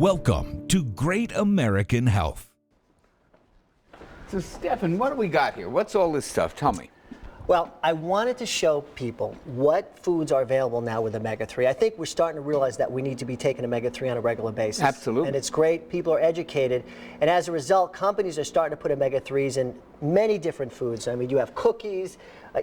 Welcome to Great American Health. So, Stefan, what do we got here? What's all this stuff? Tell me. Well, I wanted to show people what foods are available now with omega-3. I think we're starting to realize that we need to be taking omega-3 on a regular basis. Absolutely. And it's great. People are educated. And as a result, companies are starting to put omega-3s in many different foods. I mean, you have cookies,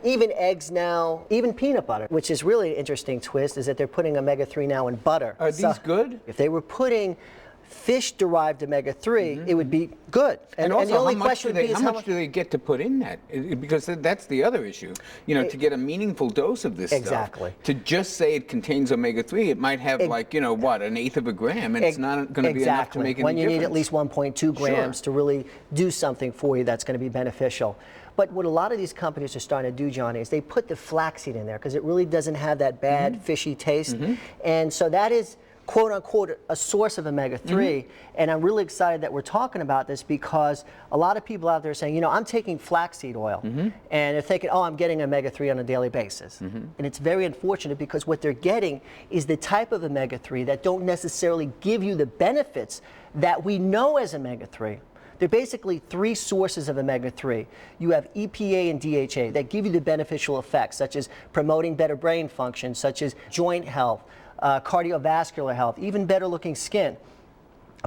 even eggs now, even peanut butter, which is really an interesting twist, is that they're putting omega-3 now in butter. Are these good? If they were putting fish-derived omega-3, it would be good. And also, the only how much question do they, would be is how much do they get to put in that? Because that's the other issue. You know, to get a meaningful dose of this Exactly. stuff, to just say it contains omega-3, it might have like, you know, what, an eighth of a gram, and it's not going to be enough to make any when you difference. need at least 1.2 grams to really do something for you that's going to be beneficial. But what a lot of these companies are starting to do, Johnny, is they put the flaxseed in there because it really doesn't have that bad fishy taste. And so that is, quote unquote, a source of omega-3. And I'm really excited that we're talking about this because a lot of people out there are saying, you know, I'm taking flaxseed oil. And they're thinking, oh, I'm getting omega-3 on a daily basis. And it's very unfortunate because what they're getting is the type of omega-3 that don't necessarily give you the benefits that we know as omega-3. There are basically three sources of omega-3. You have EPA and DHA that give you the beneficial effects, such as promoting better brain function, such as joint health, cardiovascular health, even better looking skin.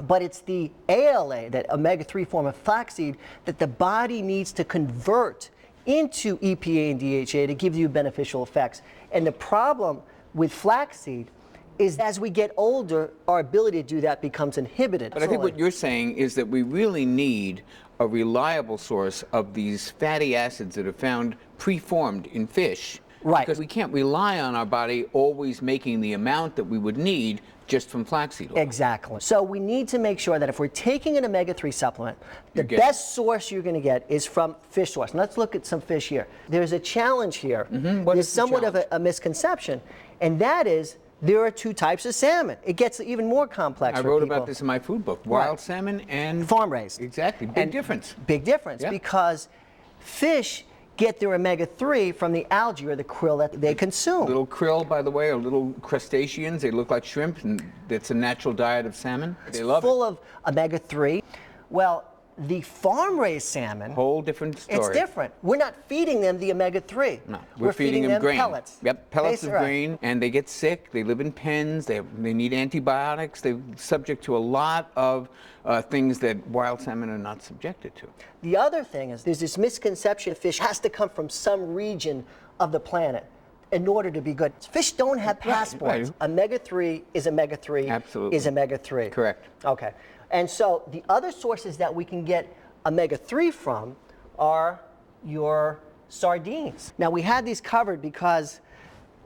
But it's the ALA, that omega-3 form of flaxseed, that the body needs to convert into EPA and DHA to give you beneficial effects. And the problem with flaxseed is as we get older, our ability to do that becomes inhibited. But I think what you're saying is that we really need a reliable source of these fatty acids that are found preformed in fish. Right. Because we can't rely on our body always making the amount that we would need just from flaxseed oil. Exactly. So we need to make sure that if we're taking an omega-3 supplement, the best source you're going to get is from fish source. And let's look at some fish here. There's a challenge here. There's somewhat of a misconception, and that is there are two types of salmon. It gets even more complex. I wrote about this in my food book. Wild salmon and farm-raised. Exactly. Big difference. Big difference because fish get their omega-3 from the algae or the krill that they consume. Little krill, by the way, are little crustaceans. They look like shrimp, and it's a natural diet of salmon. They love it. Full of omega-3. Well, the farm-raised salmon, whole different story. It's different. We're not feeding them the omega-3. No, we're feeding them grain. Pellets. Yep, pellets of grain, and they get sick. They live in pens. They need antibiotics. They're subject to a lot of things that wild salmon are not subjected to. The other thing is there's this misconception fish has to come from some region of the planet in order to be good. Fish don't have passports. Right. Omega-3 is omega-3 Absolutely. is omega-3. Correct. Okay. And so the other sources that we can get omega-3 from are your sardines. Now we had these covered because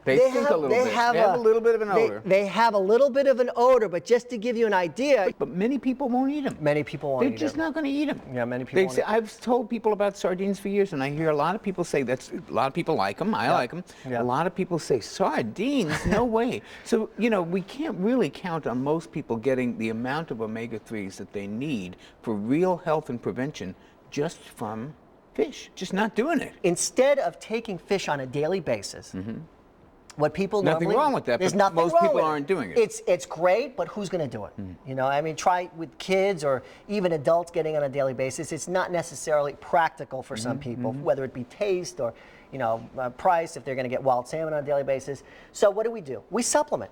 They stink a little bit. They have a little bit of an odor. They have a little bit of an odor, but just to give you an idea. But many people won't eat them. Many people won't eat them. They're just not going to eat them. Yeah, many people won't eat them. I've told people about sardines for years, and I hear a lot of people say a lot of people like them. I like them. Yeah. A lot of people say, sardines? No way. So, you know, we can't really count on most people getting the amount of omega-3s that they need for real health and prevention just from fish. Just not doing it. Instead of taking fish on a daily basis, what people Nothing wrong with that, there's but nothing most wrong people with aren't doing it. It's great, but who's going to do it? You know, I mean, try with kids or even adults getting on a daily basis. It's not necessarily practical for some people, whether it be taste or, you know, price, if they're going to get wild salmon on a daily basis. So what do? We supplement.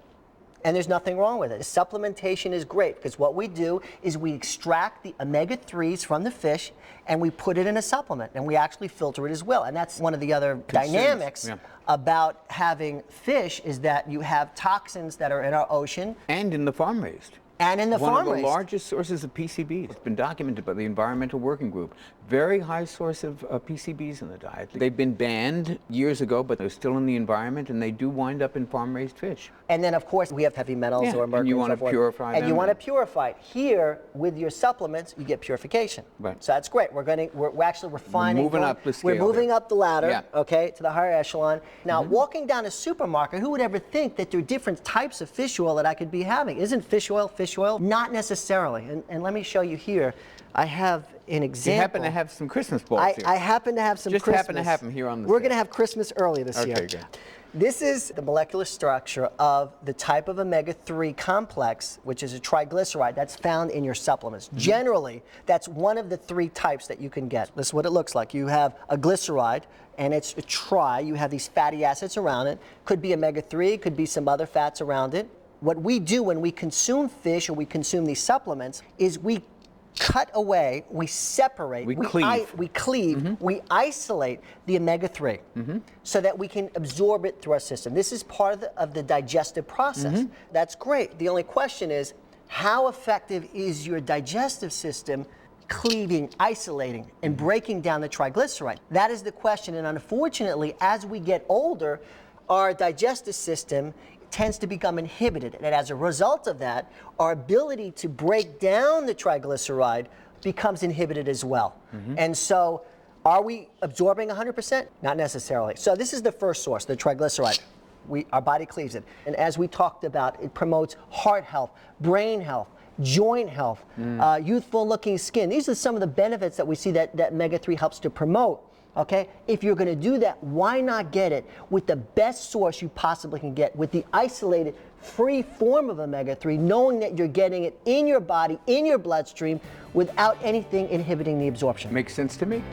And there's nothing wrong with it. Supplementation is great because what we do is we extract the omega-3s from the fish and we put it in a supplement and we actually filter it as well. And that's one of the other dynamics about having fish is that you have toxins that are in our ocean. And in the farm-raised. And in the One farm-raised. of the largest sources of PCBs. It's been documented by the Environmental Working Group. Very high source of PCBs in the diet. They've been banned years ago, but they're still in the environment, and they do wind up in farm-raised fish. And then, of course, we have heavy metals or mercury. And you want to purify them. And you want to purify it. Here, with your supplements, you get purification. Right. So that's great. We're actually refining. We're moving up the scale. We're moving up the ladder, Yeah. okay, to the higher echelon. Now, walking down a supermarket, who would ever think that there are different types of fish oil that I could be having? Isn't fish oil fish oil? Not necessarily. And let me show you here. I have an example. You happen to have some Christmas balls here. I happen to have some Just Christmas. happen to have them here on the We're set. going to have Christmas early this year. Okay, good. This is the molecular structure of the type of omega-3 complex, which is a triglyceride that's found in your supplements. Generally, that's one of the 3 types that you can get. This is what it looks like. You have a glyceride, and it's a tri. You have these fatty acids around it. Could be omega-3, could be some other fats around it. What we do when we consume fish or we consume these supplements is we cut away, we separate, we cleave, we isolate the omega-3 so that we can absorb it through our system. This is part of the digestive process. That's great. The only question is, how effective is your digestive system cleaving, isolating, and breaking down the triglyceride? That is the question, and unfortunately, as we get older, our digestive system tends to become inhibited, and as a result of that, our ability to break down the triglyceride becomes inhibited as well. And so, are we absorbing 100%? Not necessarily. So this is the first source, the triglyceride. Our body cleaves it, and as we talked about, it promotes heart health, brain health, joint health, youthful-looking skin. These are some of the benefits that we see that omega-3 helps to promote. Okay, if you're going to do that, why not get it with the best source you possibly can get, with the isolated, free form of omega-3, knowing that you're getting it in your body, in your bloodstream, without anything inhibiting the absorption. Makes sense to me.